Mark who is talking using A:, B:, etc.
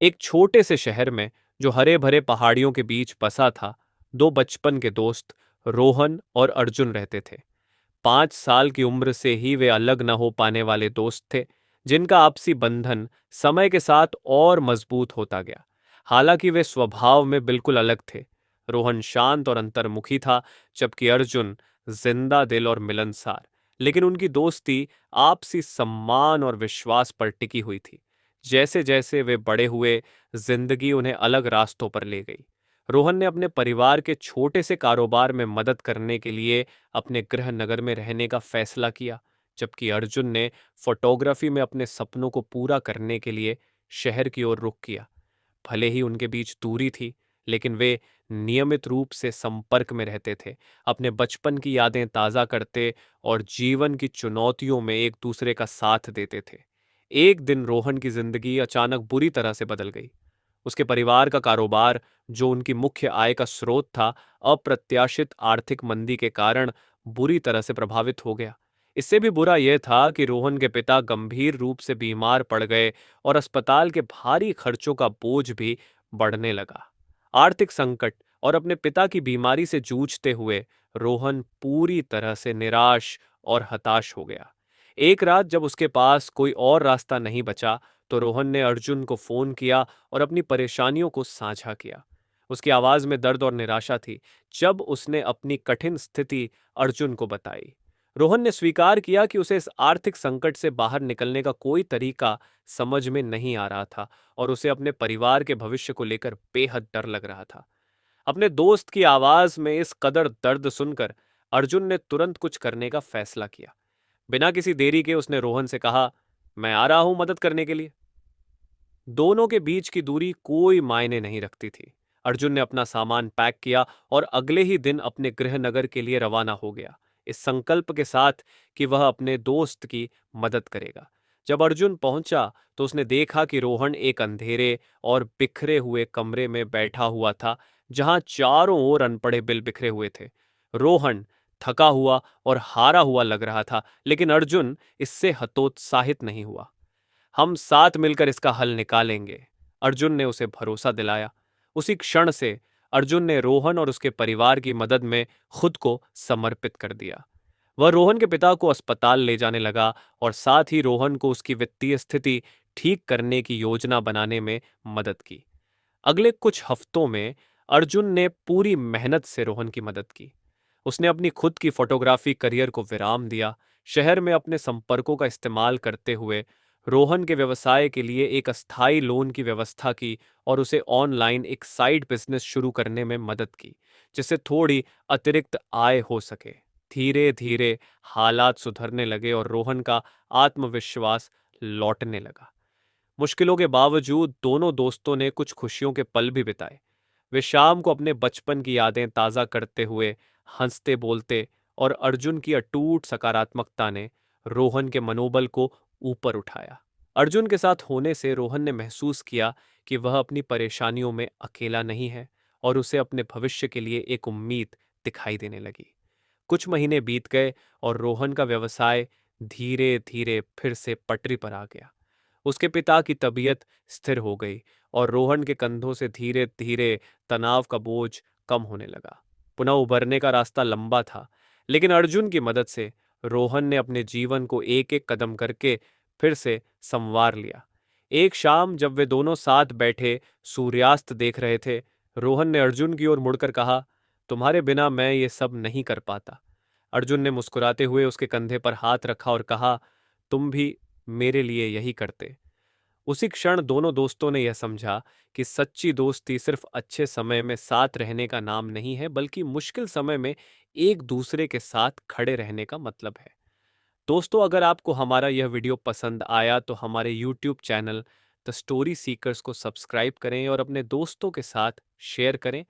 A: एक छोटे से शहर में जो हरे भरे पहाड़ियों के बीच बसा था, दो बचपन के दोस्त रोहन और अर्जुन रहते थे। 5 साल की उम्र से ही वे अलग न हो पाने वाले दोस्त थे, जिनका आपसी बंधन समय के साथ और मजबूत होता गया। हालांकि वे स्वभाव में बिल्कुल अलग थे। रोहन शांत और अंतर्मुखी था, जबकि अर्जुन जिंदा दिल और मिलनसार। लेकिन उनकी दोस्ती आपसी सम्मान और विश्वास पर टिकी हुई थी। जैसे जैसे वे बड़े हुए, जिंदगी उन्हें अलग रास्तों पर ले गई। रोहन ने अपने परिवार के छोटे से कारोबार में मदद करने के लिए अपने गृह नगर में रहने का फैसला किया, जबकि अर्जुन ने फोटोग्राफी में अपने सपनों को पूरा करने के लिए शहर की ओर रुख किया। भले ही उनके बीच दूरी थी, लेकिन वे नियमित रूप से संपर्क में रहते थे, अपने बचपन की यादें ताज़ा करते और जीवन की चुनौतियों में एक दूसरे का साथ देते थे। एक दिन रोहन की जिंदगी अचानक बुरी तरह से बदल गई। उसके परिवार का कारोबार, जो उनकी मुख्य आय का स्रोत था, अप्रत्याशित आर्थिक मंदी के कारण बुरी तरह से प्रभावित हो गया। इससे भी बुरा यह था कि रोहन के पिता गंभीर रूप से बीमार पड़ गए और अस्पताल के भारी खर्चों का बोझ भी बढ़ने लगा। आर्थिक संकट और अपने पिता की बीमारी से जूझते हुए रोहन पूरी तरह से निराश और हताश हो गया। एक रात जब उसके पास कोई और रास्ता नहीं बचा, तो रोहन ने अर्जुन को फोन किया और अपनी परेशानियों को साझा किया। उसकी आवाज में दर्द और निराशा थी जब उसने अपनी कठिन स्थिति अर्जुन को बताई। रोहन ने स्वीकार किया कि उसे इस आर्थिक संकट से बाहर निकलने का कोई तरीका समझ में नहीं आ रहा था और उसे अपने परिवार के भविष्य को लेकर बेहद डर लग रहा था। अपने दोस्त की आवाज में इस कदर दर्द सुनकर अर्जुन ने तुरंत कुछ करने का फैसला किया। बिना किसी देरी के उसने रोहन से कहा, मैं आ रहा हूं मदद करने के लिए। दोनों के बीच की दूरी कोई मायने नहीं रखती थी। अर्जुन ने अपना सामान पैक किया और अगले ही दिन अपने गृह नगर के लिए रवाना हो गया, इस संकल्प के साथ कि वह अपने दोस्त की मदद करेगा। जब अर्जुन पहुंचा तो उसने देखा कि रोहन एक अंधेरे और बिखरे हुए कमरे में बैठा हुआ था, जहां चारों ओर अनपढ़े बिल बिखरे हुए थे। रोहन थका हुआ और हारा हुआ लग रहा था, लेकिन अर्जुन इससे हतोत्साहित नहीं हुआ। हम साथ मिलकर इसका हल निकालेंगे, अर्जुन ने उसे भरोसा दिलाया। उसी क्षण से अर्जुन ने रोहन और उसके परिवार की मदद में खुद को समर्पित कर दिया। वह रोहन के पिता को अस्पताल ले जाने लगा और साथ ही रोहन को उसकी वित्तीय स्थिति ठीक करने की योजना बनाने में मदद की। अगले कुछ हफ्तों में अर्जुन ने पूरी मेहनत से रोहन की मदद की। उसने अपनी खुद की फोटोग्राफी करियर को विराम दिया, शहर में अपने संपर्कों का इस्तेमाल करते हुए रोहन के व्यवसाय के लिए एक अस्थायी लोन की व्यवस्था की और उसे ऑनलाइन एक साइड बिजनेस शुरू करने में मदद की, जिससे थोड़ी अतिरिक्त आय हो सके। धीरे धीरे हालात सुधरने लगे और रोहन का आत्मविश्वास लौटने लगा। मुश्किलों के बावजूद दोनों दोस्तों ने कुछ खुशियों के पल भी बिताए। वे शाम को अपने बचपन की यादें ताज़ा करते हुए हंसते बोलते, और अर्जुन की अटूट सकारात्मकता ने रोहन के मनोबल को ऊपर उठाया। अर्जुन के साथ होने से रोहन ने महसूस किया कि वह अपनी परेशानियों में अकेला नहीं है और उसे अपने भविष्य के लिए एक उम्मीद दिखाई देने लगी। कुछ महीने बीत गए और रोहन का व्यवसाय धीरे धीरे फिर से पटरी पर आ गया। उसके पिता की तबीयत स्थिर हो गई और रोहन के कंधों से धीरे धीरे तनाव का बोझ कम होने लगा। पुनः उभरने का रास्ता लंबा था, लेकिन अर्जुन की मदद से रोहन ने अपने जीवन को एक एक कदम करके फिर से संवार लिया। एक शाम जब वे दोनों साथ बैठे सूर्यास्त देख रहे थे, रोहन ने अर्जुन की ओर मुड़कर कहा, तुम्हारे बिना मैं ये सब नहीं कर पाता। अर्जुन ने मुस्कुराते हुए उसके कंधे पर हाथ रखा और कहा, तुम भी मेरे लिए यही करते। उसी क्षण दोनों दोस्तों ने यह समझा कि सच्ची दोस्ती सिर्फ अच्छे समय में साथ रहने का नाम नहीं है, बल्कि मुश्किल समय में एक दूसरे के साथ खड़े रहने का मतलब है। दोस्तों, अगर आपको हमारा यह वीडियो पसंद आया तो हमारे YouTube channel the story seekers को सब्सक्राइब करें और अपने दोस्तों के साथ शेयर करें